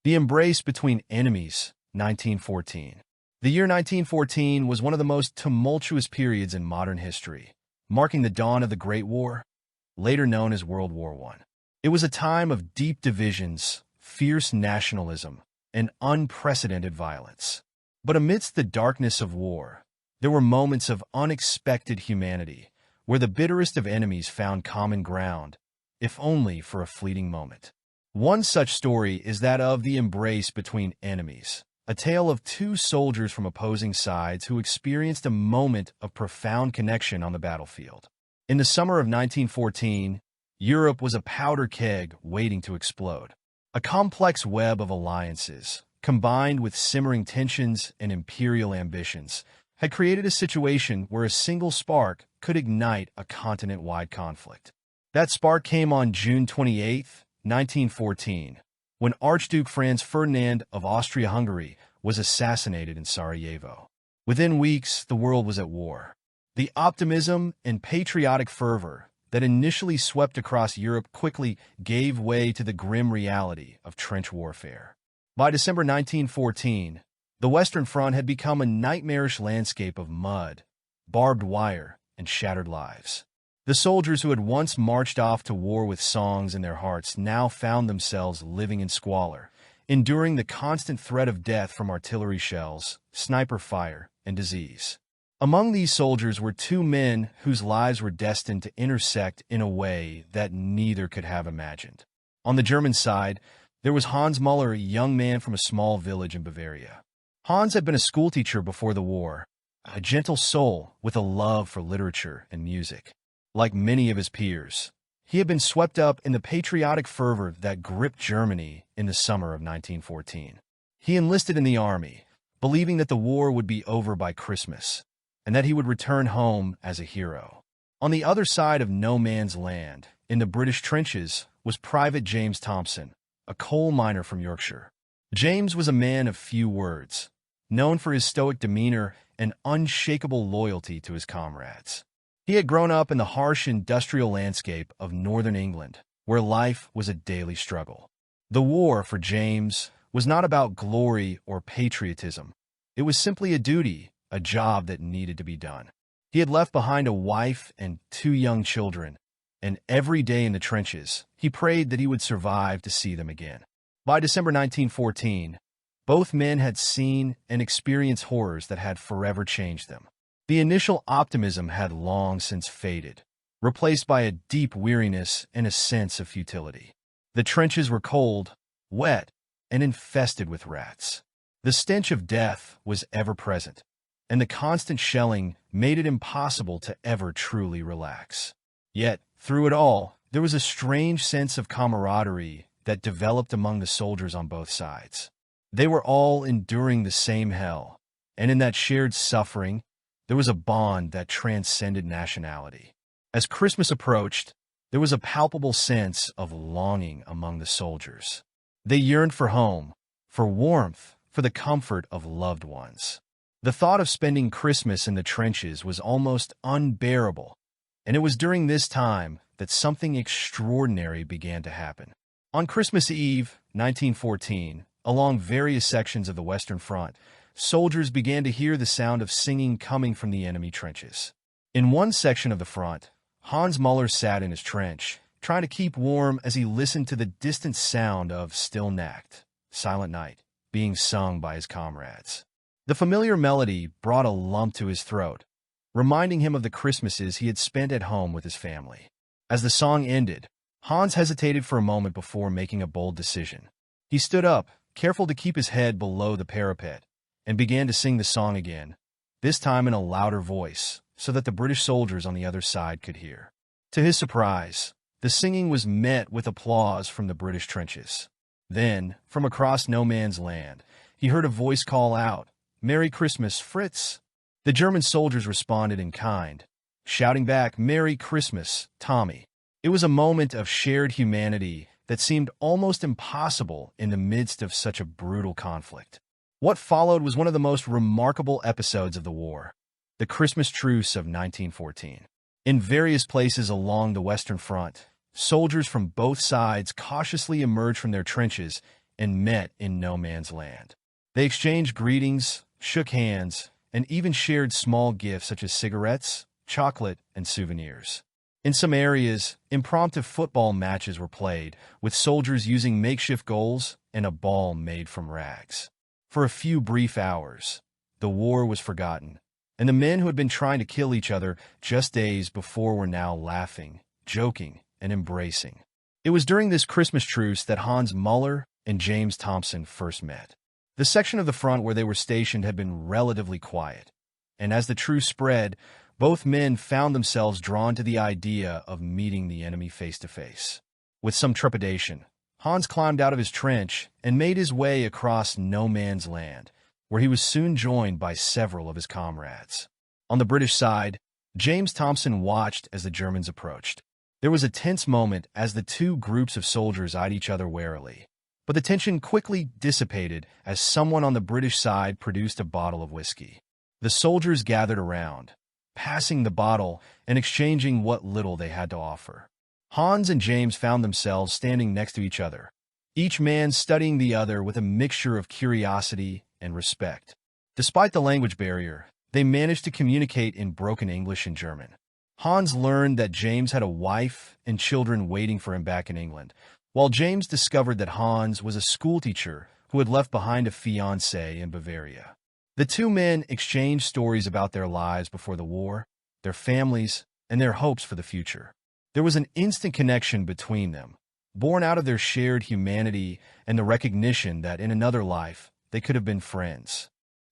The embrace between enemies, 1914. The year 1914 was one of the most tumultuous periods in modern history, marking the dawn of the Great War, later known as World War I. It was a time of deep divisions, fierce nationalism, and unprecedented violence. But amidst the darkness of war, there were moments of unexpected humanity, where the bitterest of enemies found common ground, if only for a fleeting moment. One such story is that of the embrace between enemies, a tale of two soldiers from opposing sides who experienced a moment of profound connection on the battlefield. In the summer of 1914, Europe was a powder keg waiting to explode. A complex web of alliances, combined with simmering tensions and imperial ambitions, had created a situation where a single spark could ignite a continent-wide conflict. That spark came on June 28, 1914, when Archduke Franz Ferdinand of Austria-Hungary was assassinated in Sarajevo. Within weeks, the world was at war. The optimism and patriotic fervor that initially swept across Europe quickly gave way to the grim reality of trench warfare. By December 1914, the Western Front had become a nightmarish landscape of mud, barbed wire, and shattered lives. The soldiers who had once marched off to war with songs in their hearts now found themselves living in squalor, enduring the constant threat of death from artillery shells, sniper fire, and disease. Among these soldiers were two men whose lives were destined to intersect in a way that neither could have imagined. On the German side, there was Hans Müller, a young man from a small village in Bavaria. Hans had been a schoolteacher before the war, a gentle soul with a love for literature and music. Like many of his peers, he had been swept up in the patriotic fervor that gripped Germany in the summer of 1914. He enlisted in the army, believing that the war would be over by Christmas, and that he would return home as a hero. On the other side of no man's land, in the British trenches, was Private James Thompson, a coal miner from Yorkshire. James was a man of few words, known for his stoic demeanor and unshakable loyalty to his comrades. He had grown up in the harsh industrial landscape of northern England, where life was a daily struggle. The war, for James, was not about glory or patriotism. It was simply a duty, a job that needed to be done. He had left behind a wife and two young children, and every day in the trenches, he prayed that he would survive to see them again. By December 1914, both men had seen and experienced horrors that had forever changed them. The initial optimism had long since faded, replaced by a deep weariness and a sense of futility. The trenches were cold, wet, and infested with rats. The stench of death was ever present, and the constant shelling made it impossible to ever truly relax. Yet, through it all, there was a strange sense of camaraderie that developed among the soldiers on both sides. They were all enduring the same hell, and in that shared suffering, there was a bond that transcended nationality. As Christmas approached, there was a palpable sense of longing among the soldiers. They yearned for home, for warmth, for the comfort of loved ones. The thought of spending Christmas in the trenches was almost unbearable, and it was during this time that something extraordinary began to happen. On Christmas Eve, 1914, along various sections of the Western Front, soldiers began to hear the sound of singing coming from the enemy trenches. In one section of the front, Hans Müller sat in his trench, trying to keep warm as he listened to the distant sound of Still Nacht, Silent Night, being sung by his comrades. The familiar melody brought a lump to his throat, reminding him of the Christmases he had spent at home with his family. As the song ended, Hans hesitated for a moment before making a bold decision. He stood up, careful to keep his head below the parapet, and began to sing the song again, this time in a louder voice, so that the British soldiers on the other side could hear. To his surprise, the singing was met with applause from the British trenches. Then, from across no man's land, he heard a voice call out, "Merry Christmas, Fritz!" The German soldiers responded in kind, shouting back, "Merry Christmas, Tommy." It was a moment of shared humanity that seemed almost impossible in the midst of such a brutal conflict. What followed was one of the most remarkable episodes of the war, the Christmas truce of 1914. In various places along the Western Front, soldiers from both sides cautiously emerged from their trenches, and met in no man's land. They exchanged greetings, shook hands, and even shared small gifts such as cigarettes, chocolate, and souvenirs. In some areas, impromptu football matches were played, with soldiers using makeshift goals and a ball made from rags. For a few brief hours, the war was forgotten, and the men who had been trying to kill each other just days before were now laughing, joking, and embracing. It was during this Christmas truce that Hans Muller and James Thompson first met. The section of the front where they were stationed had been relatively quiet, and as the truce spread, both men found themselves drawn to the idea of meeting the enemy face to face. With some trepidation, Hans climbed out of his trench and made his way across no man's land, where he was soon joined by several of his comrades. On the British side, James Thompson watched as the Germans approached. There was a tense moment as the two groups of soldiers eyed each other warily, but the tension quickly dissipated as someone on the British side produced a bottle of whiskey. The soldiers gathered around, passing the bottle and exchanging what little they had to offer. Hans and James found themselves standing next to each other, each man studying the other with a mixture of curiosity and respect. Despite the language barrier, they managed to communicate in broken English and German. Hans learned that James had a wife and children waiting for him back in England, while James discovered that Hans was a schoolteacher who had left behind a fiancée in Bavaria. The two men exchanged stories about their lives before the war, their families, and their hopes for the future. There was an instant connection between them, born out of their shared humanity and the recognition that in another life they could have been friends.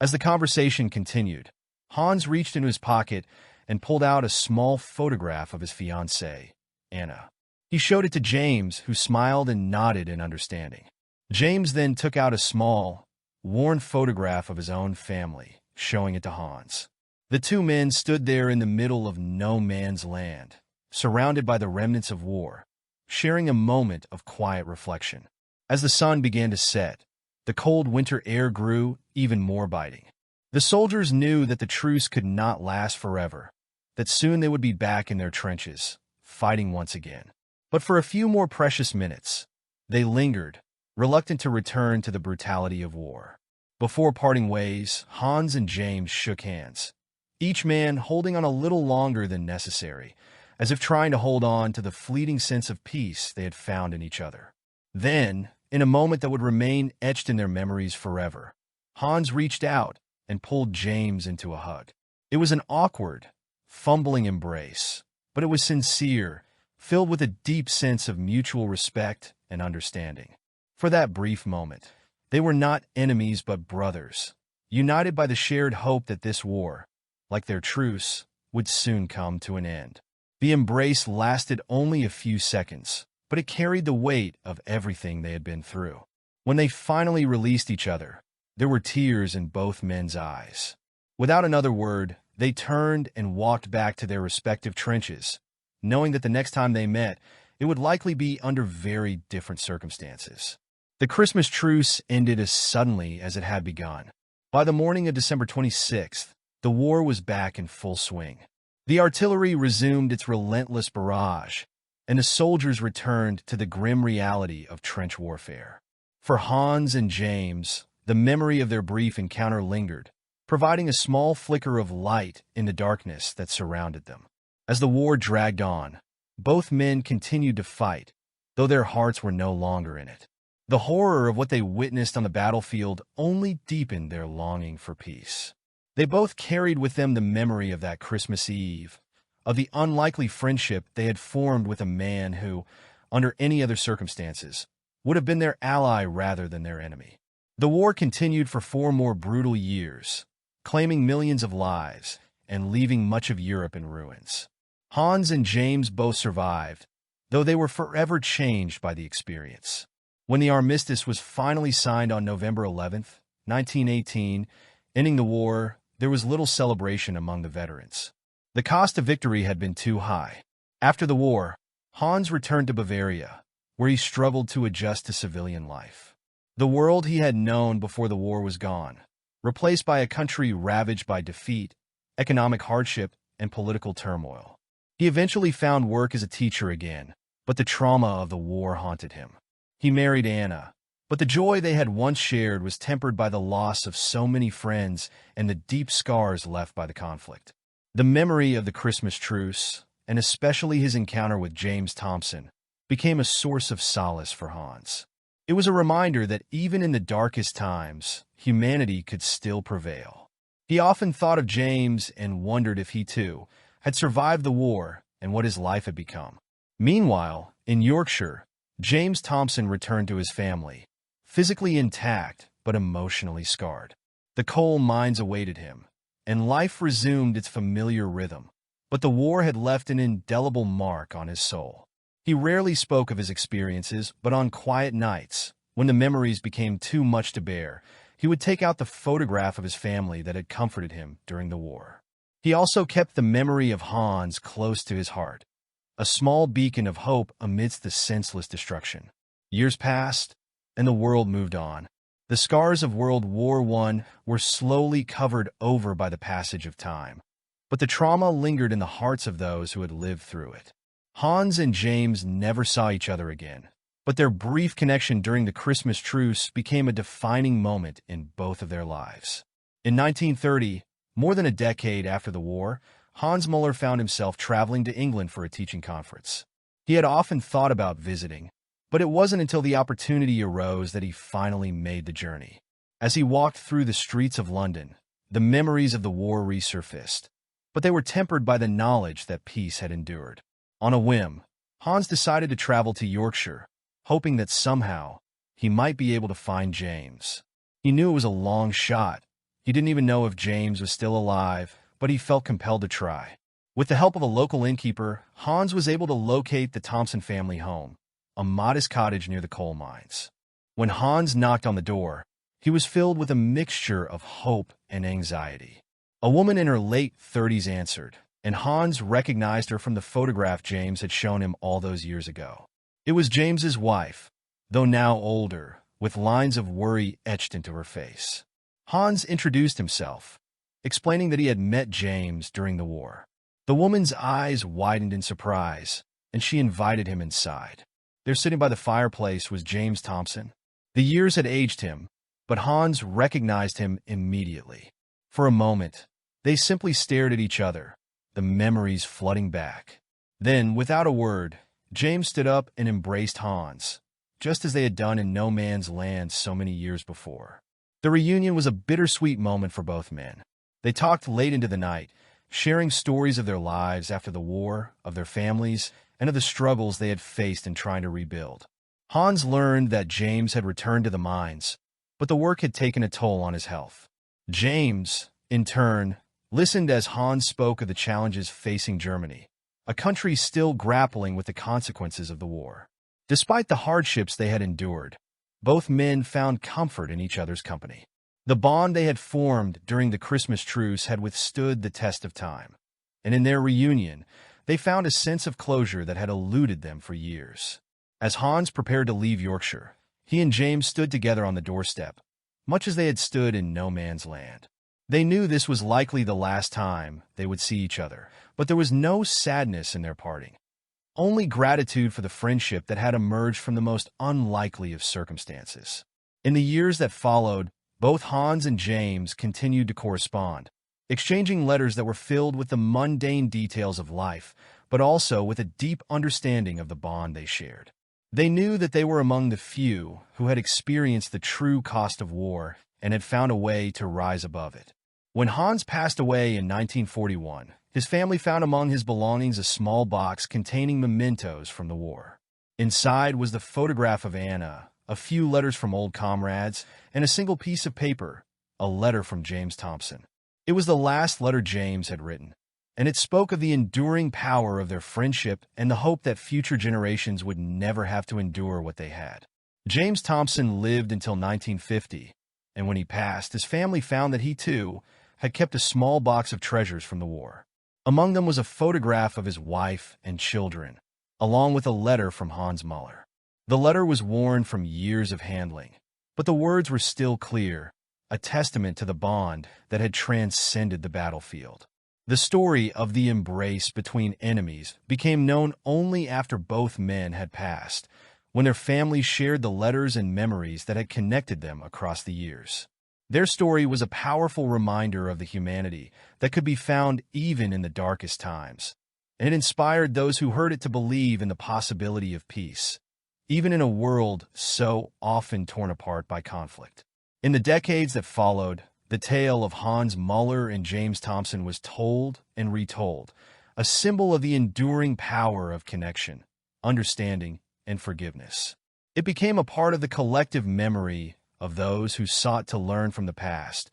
As the conversation continued, Hans reached into his pocket and pulled out a small photograph of his fiancée, Anna. He showed it to James, who smiled and nodded in understanding. James then took out a small, worn photograph of his own family, showing it to Hans. The two men stood there in the middle of no man's land, surrounded by the remnants of war, sharing a moment of quiet reflection. As the sun began to set, the cold winter air grew even more biting. The soldiers knew that the truce could not last forever, that soon they would be back in their trenches, fighting once again. But for a few more precious minutes, they lingered, reluctant to return to the brutality of war. Before parting ways, Hans and James shook hands, each man holding on a little longer than necessary, as if trying to hold on to the fleeting sense of peace they had found in each other. Then, in a moment that would remain etched in their memories forever, Hans reached out and pulled James into a hug. It was an awkward, fumbling embrace, but it was sincere, filled with a deep sense of mutual respect and understanding. For that brief moment, they were not enemies but brothers, united by the shared hope that this war, like their truce, would soon come to an end. The embrace lasted only a few seconds, but it carried the weight of everything they had been through. When they finally released each other, there were tears in both men's eyes. Without another word, they turned and walked back to their respective trenches, knowing that the next time they met, it would likely be under very different circumstances. The Christmas truce ended as suddenly as it had begun. By the morning of December 26th, the war was back in full swing. The artillery resumed its relentless barrage, and the soldiers returned to the grim reality of trench warfare. For Hans and James, the memory of their brief encounter lingered, providing a small flicker of light in the darkness that surrounded them. As the war dragged on, both men continued to fight, though their hearts were no longer in it. The horror of what they witnessed on the battlefield only deepened their longing for peace. They both carried with them the memory of that Christmas Eve, of the unlikely friendship they had formed with a man who, under any other circumstances, would have been their ally rather than their enemy. The war continued for 4 more brutal years, claiming millions of lives and leaving much of Europe in ruins. Hans and James both survived, though they were forever changed by the experience. When the armistice was finally signed on November 11th, 1918, ending the war, there was little celebration among the veterans. The cost of victory had been too high. After the war, Hans returned to Bavaria, where he struggled to adjust to civilian life. The world he had known before the war was gone, replaced by a country ravaged by defeat, economic hardship, and political turmoil. He eventually found work as a teacher again, but the trauma of the war haunted him. He married Anna, But the joy they had once shared was tempered by the loss of so many friends and the deep scars left by the conflict. The memory of the Christmas truce, and especially his encounter with James Thompson, became a source of solace for Hans. It was a reminder that even in the darkest times, humanity could still prevail. He often thought of James and wondered if he, too, had survived the war and what his life had become. Meanwhile, in Yorkshire, James Thompson returned to his family, physically intact but emotionally scarred. The coal mines awaited him, and life resumed its familiar rhythm, but the war had left an indelible mark on his soul. He rarely spoke of his experiences, but on quiet nights, when the memories became too much to bear, he would take out the photograph of his family that had comforted him during the war. He also kept the memory of Hans close to his heart, a small beacon of hope amidst the senseless destruction. Years passed, and the world moved on. The scars of World War I were slowly covered over by the passage of time, but the trauma lingered in the hearts of those who had lived through it. Hans and James never saw each other again, but their brief connection during the Christmas truce became a defining moment in both of their lives. In 1930, more than a decade after the war, Hans Muller found himself traveling to England for a teaching conference. He had often thought about visiting, but it wasn't until the opportunity arose that he finally made the journey. As he walked through the streets of London, the memories of the war resurfaced, but they were tempered by the knowledge that peace had endured. On a whim, Hans decided to travel to Yorkshire, hoping that somehow he might be able to find James. He knew it was a long shot. He didn't even know if James was still alive, but he felt compelled to try. With the help of a local innkeeper, Hans was able to locate the Thompson family home, a modest cottage near the coal mines. When Hans knocked on the door, he was filled with a mixture of hope and anxiety. A woman in her late 30s answered, and Hans recognized her from the photograph James had shown him all those years ago. It was James's wife, though now older, with lines of worry etched into her face. Hans introduced himself, explaining that he had met James during the war. The woman's eyes widened in surprise, and she invited him inside. There, sitting by the fireplace, was James Thompson. The years had aged him, but Hans recognized him immediately. For a moment, they simply stared at each other, the memories flooding back. Then, without a word, James stood up and embraced Hans, just as they had done in no man's land so many years before. The reunion was a bittersweet moment for both men. They talked late into the night, sharing stories of their lives after the war, of their families, and of the struggles they had faced in trying to rebuild. Hans learned that James had returned to the mines, but the work had taken a toll on his health. James, in turn, listened as Hans spoke of the challenges facing Germany, a country still grappling with the consequences of the war. Despite the hardships they had endured, both men found comfort in each other's company. The bond they had formed during the Christmas truce had withstood the test of time, and in their reunion, they found a sense of closure that had eluded them for years. As Hans prepared to leave Yorkshire, he and James stood together on the doorstep, much as they had stood in no man's land. They knew this was likely the last time they would see each other, but there was no sadness in their parting, only gratitude for the friendship that had emerged from the most unlikely of circumstances. In the years that followed, both Hans and James continued to correspond, exchanging letters that were filled with the mundane details of life, but also with a deep understanding of the bond they shared. They knew that they were among the few who had experienced the true cost of war and had found a way to rise above it. When Hans passed away in 1941, his family found among his belongings a small box containing mementos from the war. Inside was the photograph of Anna, a few letters from old comrades, and a single piece of paper, a letter from James Thompson. It was the last letter James had written, and it spoke of the enduring power of their friendship and the hope that future generations would never have to endure what they had. James Thompson lived until 1950, and when he passed, his family found that he, too, had kept a small box of treasures from the war. Among them was a photograph of his wife and children, along with a letter from Hans Muller. The letter was worn from years of handling, but the words were still clear, a testament to the bond that had transcended the battlefield. The story of the embrace between enemies became known only after both men had passed, when their families shared the letters and memories that had connected them across the years. Their story was a powerful reminder of the humanity that could be found even in the darkest times. And it inspired those who heard it to believe in the possibility of peace, even in a world so often torn apart by conflict. In the decades that followed, the tale of Hans Muller and James Thompson was told and retold, a symbol of the enduring power of connection, understanding, and forgiveness. It became a part of the collective memory of those who sought to learn from the past,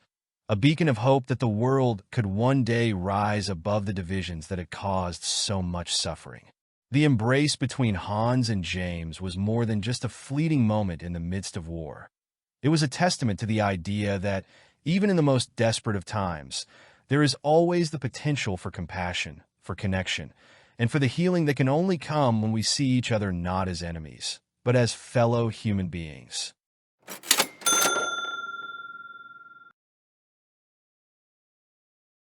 a beacon of hope that the world could one day rise above the divisions that had caused so much suffering. The embrace between Hans and James was more than just a fleeting moment in the midst of war. It was a testament to the idea that, even in the most desperate of times, there is always the potential for compassion, for connection, and for the healing that can only come when we see each other not as enemies, but as fellow human beings.